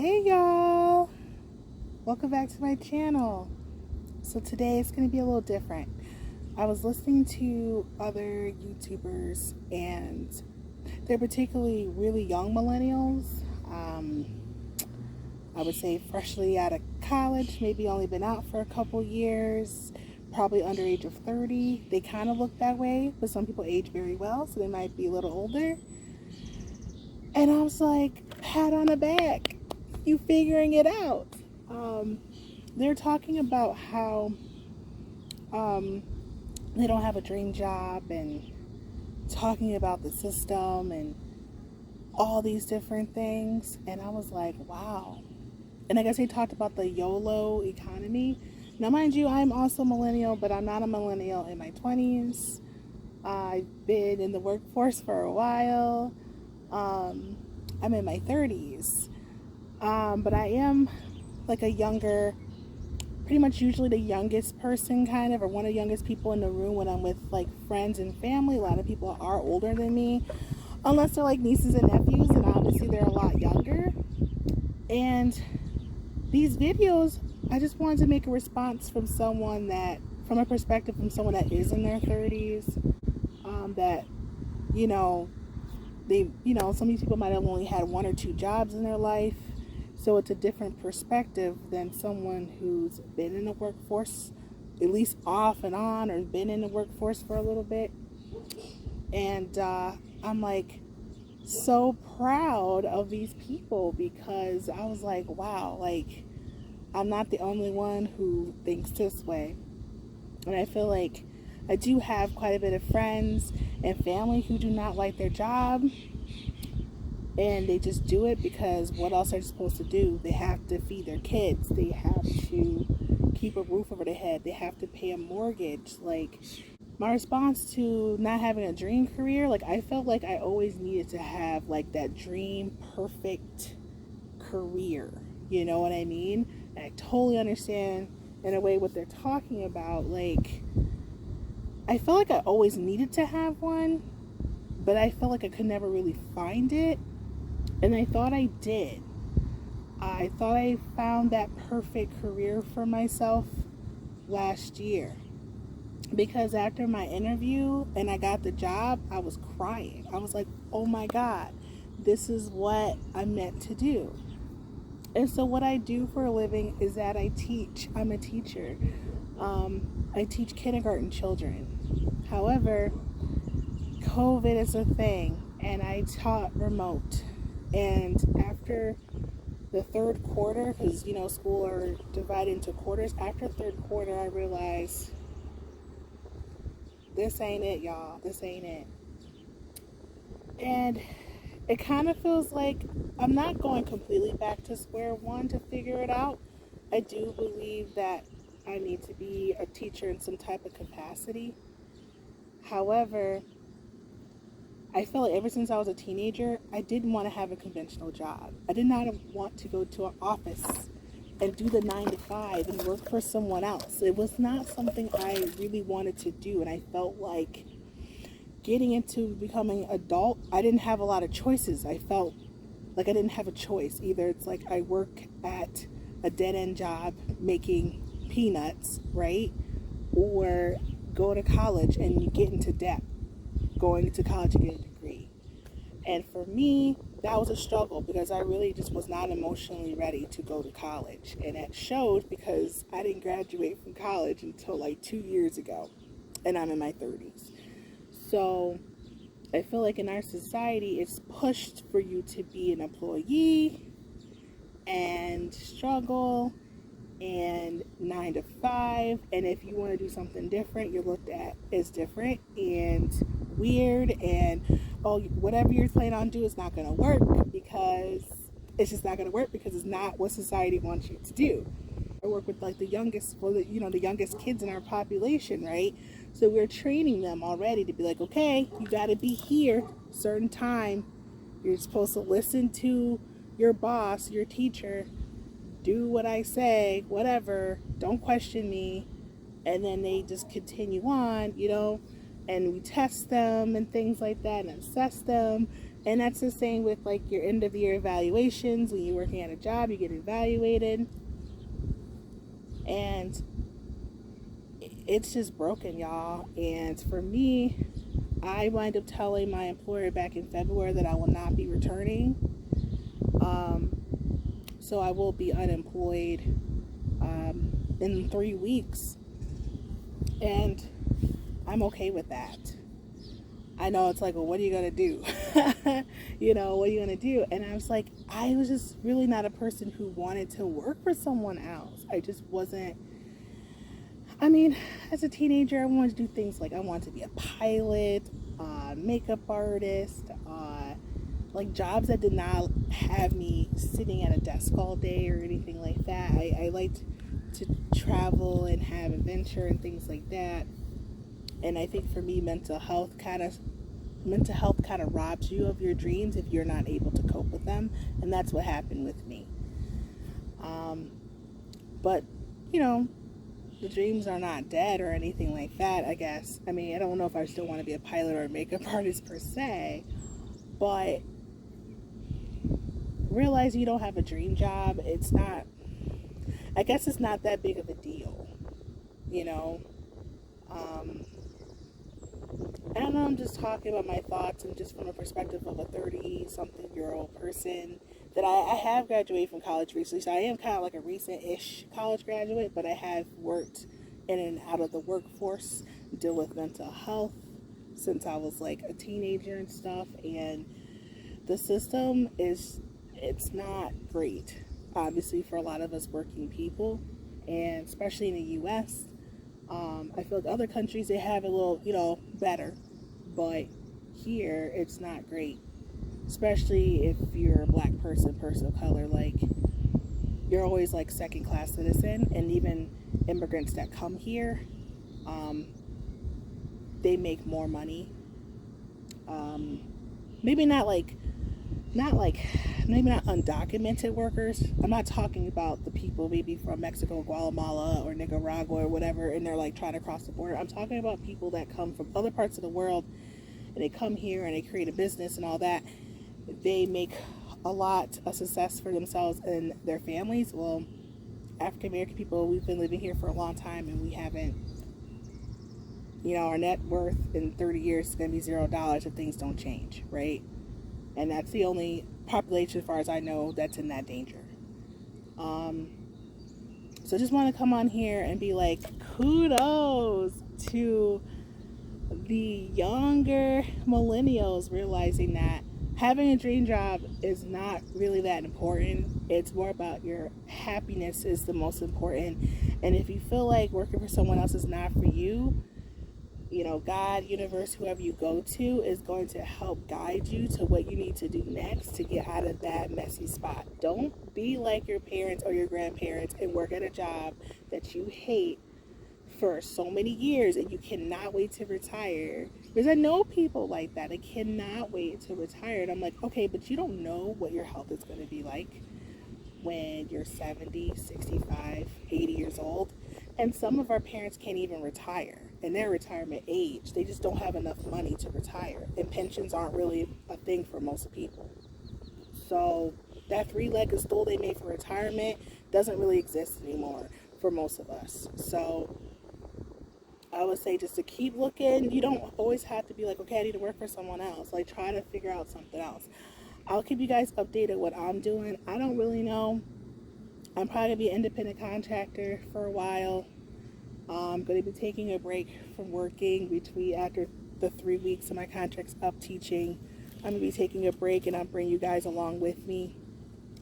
Hey y'all, welcome back to my channel. So today it's going to be a little different. I was listening to other YouTubers and they're particularly really young millennials. I would say freshly out of college, maybe only been out for a couple years, probably under age of 30. They kind of look that way, but some people age very well, so they might be a little older. And I was like, pat on the back, you figuring it out. They're talking about how they don't have a dream job and talking about the system and all these different things. And I was like, wow. And I guess they talked about the YOLO economy. Now, mind you, I'm also a millennial, but I'm not a millennial in my 20s. I've been in the workforce for a while. I'm in my 30s. But I am like a younger, pretty much usually the youngest person kind of, or one of the youngest people in the room when I'm with like friends and family. A lot of people are older than me, unless they're like nieces and nephews, and obviously they're a lot younger. And these videos, I just wanted to make a response from someone that, from a perspective from someone that is in their 30s, that, some of these people might have only had one or two jobs in their life. So it's a different perspective than someone who's been in the workforce, at least off and on, or been in the workforce for a little bit. And I'm like so proud of these people, because I was like, wow, like I'm not the only one who thinks this way. And I feel like I do have quite a bit of friends and family who do not like their job, and they just do it because what else are they supposed to do? They have to feed their kids, they have to keep a roof over their head, they have to pay a mortgage. Like, my response to not having a dream career, like I felt like I always needed to have like that dream perfect career, you know what I mean? And I totally understand in a way what they're talking about. Like, I felt like I always needed to have one, but I felt like I could never really find it. And I thought I did. I thought I found that perfect career for myself last year. Because after my interview and I got the job, I was crying. I was like, oh my God, this is what I'm meant to do. And so what I do for a living is that I teach. I'm a teacher. I teach kindergarten children. However, COVID is a thing, and I taught remote. And after the third quarter, because school are divided into quarters, after third quarter I realized this ain't it, y'all. This ain't it. And it kind of feels like I'm not going completely back to square one to figure it out. I do believe that I need to be a teacher in some type of capacity. However, I feel like ever since I was a teenager, I didn't want to have a conventional job. I did not want to go to an office and do the 9 to 5 and work for someone else. It was not something I really wanted to do, and I felt like getting into becoming adult, I didn't have a lot of choices. I felt like I didn't have a choice. Either it's like I work at a dead-end job making peanuts, right? Or go to college and you get into debt going to college to get a degree. And for me, that was a struggle because I really just was not emotionally ready to go to college. And that showed because I didn't graduate from college until like 2 years ago. And I'm in my 30s. So I feel like in our society, it's pushed for you to be an employee and struggle and 9 to 5. And if you want to do something different, you're looked at as different and weird, and whatever you're planning on doing is not going to work, because it's just not going to work because it's not what society wants you to do. I work with like the youngest kids in our population, right? So we're training them already to be like, okay, you got to be here certain time. You're supposed to listen to your boss, your teacher, do what I say, whatever, don't question me. And then they just continue on, and we test them and things like that and assess them And that's the same with like your end of year evaluations. When you're working at a job, you get evaluated. And it's just broken, y'all. And for me, I wind up telling my employer back in February that I will not be returning. So I will be unemployed in 3 weeks. And I'm okay with that. I know it's like, well, what are you going to do? What are you going to do? And I was like, I was just really not a person who wanted to work for someone else. I just wasn't. I mean, as a teenager, I wanted to do things like I wanted to be a pilot, makeup artist, like jobs that did not have me sitting at a desk all day or anything like that. I liked to travel and have adventure and things like that. And I think for me, mental health kind of robs you of your dreams if you're not able to cope with them. And that's what happened with me. But, the dreams are not dead or anything like that, I guess. I mean, I don't know if I still want to be a pilot or a makeup artist per se, but realize you don't have a dream job. It's not that big of a deal, I don't know, I'm just talking about my thoughts and just from a perspective of a 30-something-year-old person that I have graduated from college recently, so I am kind of like a recent-ish college graduate, but I have worked in and out of the workforce, deal with mental health since I was like a teenager and stuff, and the system it's not great, obviously, for a lot of us working people, and especially in the U.S., I feel like other countries, they have it a little, better. But here, it's not great. Especially if you're a black person of color. Like, you're always, like, second-class citizen. And even immigrants that come here, they make more money. Maybe not undocumented workers. I'm not talking about the people maybe from Mexico, Guatemala, or Nicaragua or whatever, and they're like trying to cross the border. I'm talking about people that come from other parts of the world, and they come here and they create a business and all that. They make a lot of success for themselves and their families. Well, African American people, we've been living here for a long time, and we haven't, our net worth in 30 years is going to be $0 if things don't change, right? And that's the only population, as far as I know, that's in that danger. So I just want to come on here and be like, kudos to the younger millennials realizing that having a dream job is not really that important. It's more about your happiness is the most important. And if you feel like working for someone else is not for you, God, universe, whoever you go to is going to help guide you to what you need to do next to get out of that messy spot. Don't be like your parents or your grandparents and work at a job that you hate for so many years and you cannot wait to retire. Because I know people like that. They cannot wait to retire. And I'm like, okay, but you don't know what your health is going to be like when you're 70, 65, 80 years old. And some of our parents can't even retire in their retirement age. They just don't have enough money to retire. And pensions aren't really a thing for most people. So that three-legged stool they made for retirement doesn't really exist anymore for most of us. So I would say just to keep looking. You don't always have to be like, okay, I need to work for someone else. Like, try to figure out something else. I'll keep you guys updated what I'm doing. I don't really know. I'm probably going to be an independent contractor for a while. I'm going to be taking a break from working after the 3 weeks of my contract's up teaching. I'm going to be taking a break, and I'll bring you guys along with me.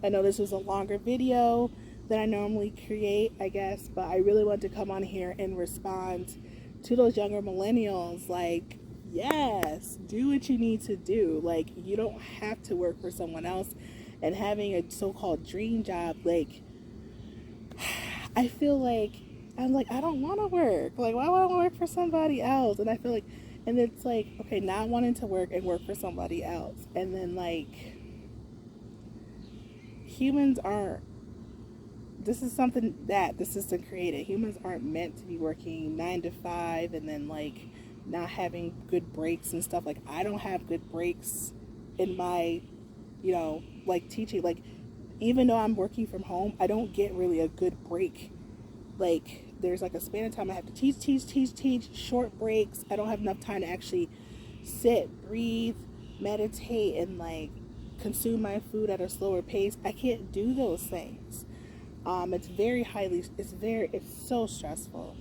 I know this was a longer video than I normally create, I guess, but I really want to come on here and respond to those younger millennials. Like, yes, do what you need to do. Like, you don't have to work for someone else. And having a so-called dream job, like, I feel like, I'm like, I don't want to work. Like, why would I want to work for somebody else? And I feel like, and it's like, okay, not wanting to work and work for somebody else. And then, like, humans aren't, this is something that the system created. Humans aren't meant to be working 9 to 5 and then, like, not having good breaks and stuff. Like, I don't have good breaks in my, like teaching. Like, even though I'm working from home, I don't get really a good break. Like, there's like a span of time I have to teach, short breaks. I don't have enough time to actually sit, breathe, meditate, and like consume my food at a slower pace. I can't do those things. It's so stressful.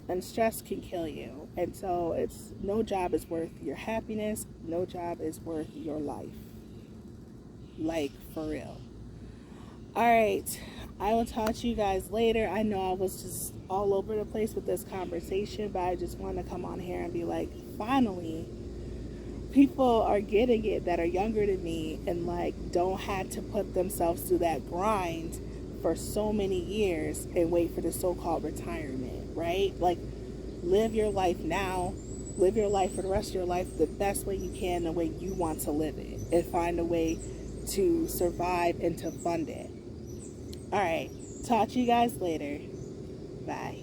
And stress can kill you. And so no job is worth your happiness. No job is worth your life. Like, for real. All right. I will talk to you guys later. I know I was just all over the place with this conversation, but I just want to come on here and be like, finally, people are getting it that are younger than me and like don't have to put themselves through that grind for so many years and wait for the so-called retirement, right? Like, live your life now. Live your life for the rest of your life the best way you can, the way you want to live it, and find a way to survive and to fund it. All right. Talk to you guys later. Bye.